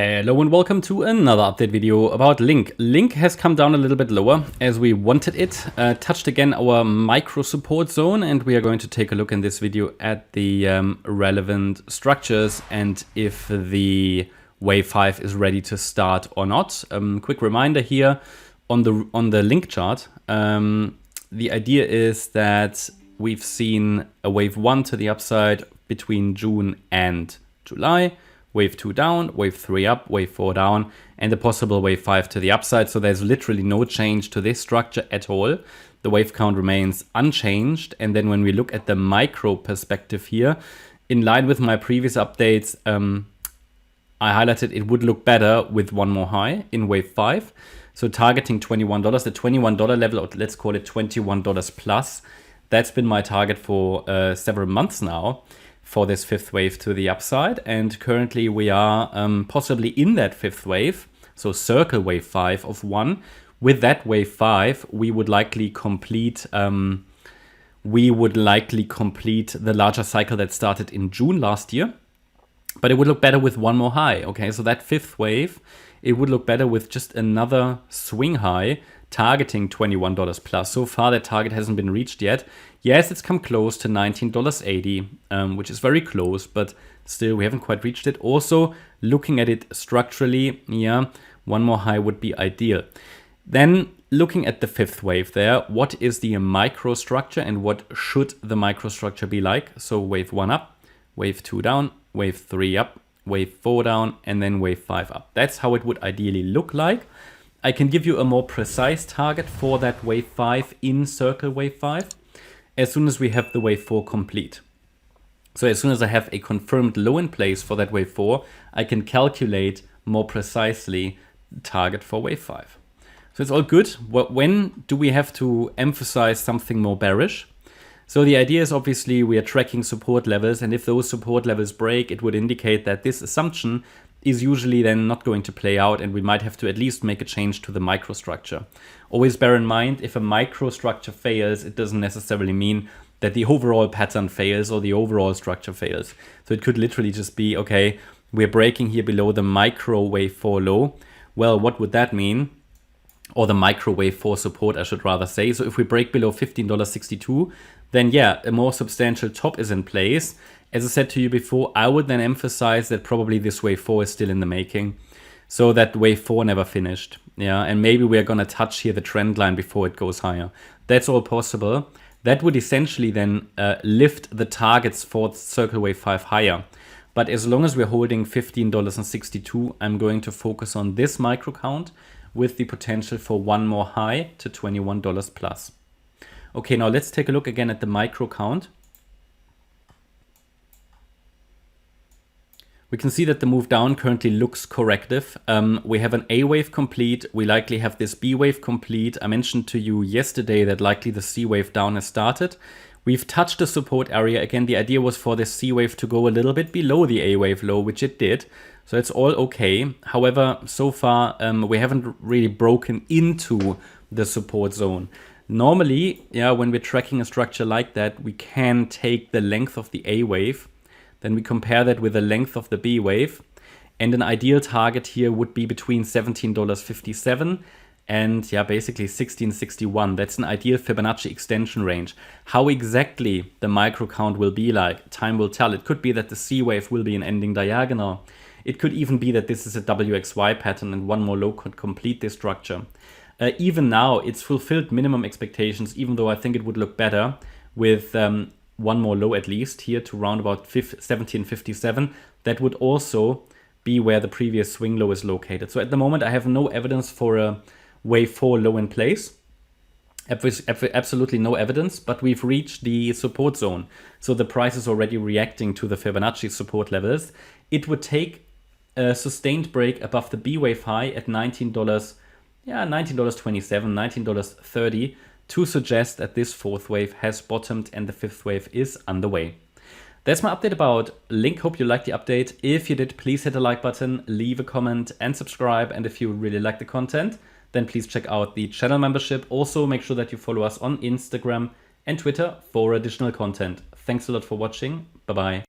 Hello and welcome to another update video about LINK. LINK has come down a little bit lower as we wanted it, touched again our micro support zone, and we are going to take a look in this video at the relevant structures and if the wave 5 is ready to start or not. Quick reminder here on the LINK chart. The idea is that we've seen a wave 1 to the upside between June and July. Wave 2 down, wave 3 up, wave 4 down, and a possible wave 5 to the upside. So there's literally no change to this structure at all. The wave count remains unchanged. And then when we look at the micro perspective here, in line with my previous updates, I highlighted it would look better with one more high in wave 5. So targeting $21, the $21 level, or let's call it $21 plus. That's been my target for several months now, for this fifth wave to the upside, and currently we are possibly in that fifth wave, so circle wave 5 of 1. With that wave 5, we would likely complete the larger cycle that started in June last year, but it would look better with one more high. Okay, so that fifth wave, it would look better with just another swing high targeting $21 plus. So far that target hasn't been reached yet. Yes, it's come close to $19.80, which is very close, but still we haven't quite reached it. Also, looking at it structurally, yeah, one more high would be ideal. Then looking at the fifth wave there, what is the microstructure and what should the microstructure be like? So wave 1 up, wave 2 down, wave 3 up, wave 4 down, and then wave 5 up. That's how it would ideally look like. I can give you a more precise target for that wave 5 in circle wave 5 as soon as we have the wave 4 complete. So as soon as I have a confirmed low in place for that wave 4, I can calculate more precisely the target for wave 5. So it's all good. When do we have to emphasize something more bearish? So the idea is obviously we are tracking support levels, and if those support levels break, it would indicate that this assumption is usually then not going to play out, and we might have to at least make a change to the microstructure. Always bear in mind, if a microstructure fails, it doesn't necessarily mean that the overall pattern fails or the overall structure fails. So it could literally just be, okay, we're breaking here below the micro wave 4 low. Well, what would that mean? Or the micro wave 4 support, I should rather say. So if we break below $15.62, then yeah, a more substantial top is in place. As I said to you before, I would then emphasize that probably this wave 4 is still in the making. So that wave 4 never finished. Yeah, and maybe we're going to touch here the trend line before it goes higher. That's all possible. That would essentially then lift the targets for circle wave 5 higher. But as long as we're holding $15.62, I'm going to focus on this micro count with the potential for one more high to $21 plus. Okay, now let's take a look again at the micro count. We can see that the move down currently looks corrective. We have an A wave complete. We likely have this B wave complete. I mentioned to you yesterday that likely the C wave down has started. We've touched the support area. Again, the idea was for this C wave to go a little bit below the A wave low, which it did. So it's all okay. However, so far, we haven't really broken into the support zone. Normally, yeah, when we're tracking a structure like that, we can take the length of the A wave. Then we compare that with the length of the B wave. And an ideal target here would be between $17.57 and yeah, basically $16.61. That's an ideal Fibonacci extension range. How exactly the micro count will be like, time will tell. It could be that the C wave will be an ending diagonal. It could even be that this is a WXY pattern and one more low could complete this structure. Even now, it's fulfilled minimum expectations, even though I think it would look better with one more low at least here to round about 17.57. That would also be where the previous swing low is located. So at the moment, I have no evidence for a wave 4 low in place. Absolutely no evidence, but we've reached the support zone. So the price is already reacting to the Fibonacci support levels. It would take a sustained break above the B wave high at $19, yeah, $19.27, $19.30 to suggest that this fourth wave has bottomed and the fifth wave is underway. That's my update about LINK. Hope you liked the update. If you did, please hit the like button, leave a comment and subscribe. And if you really like the content, then please check out the channel membership. Also, make sure that you follow us on Instagram and Twitter for additional content. Thanks a lot for watching. Bye-bye.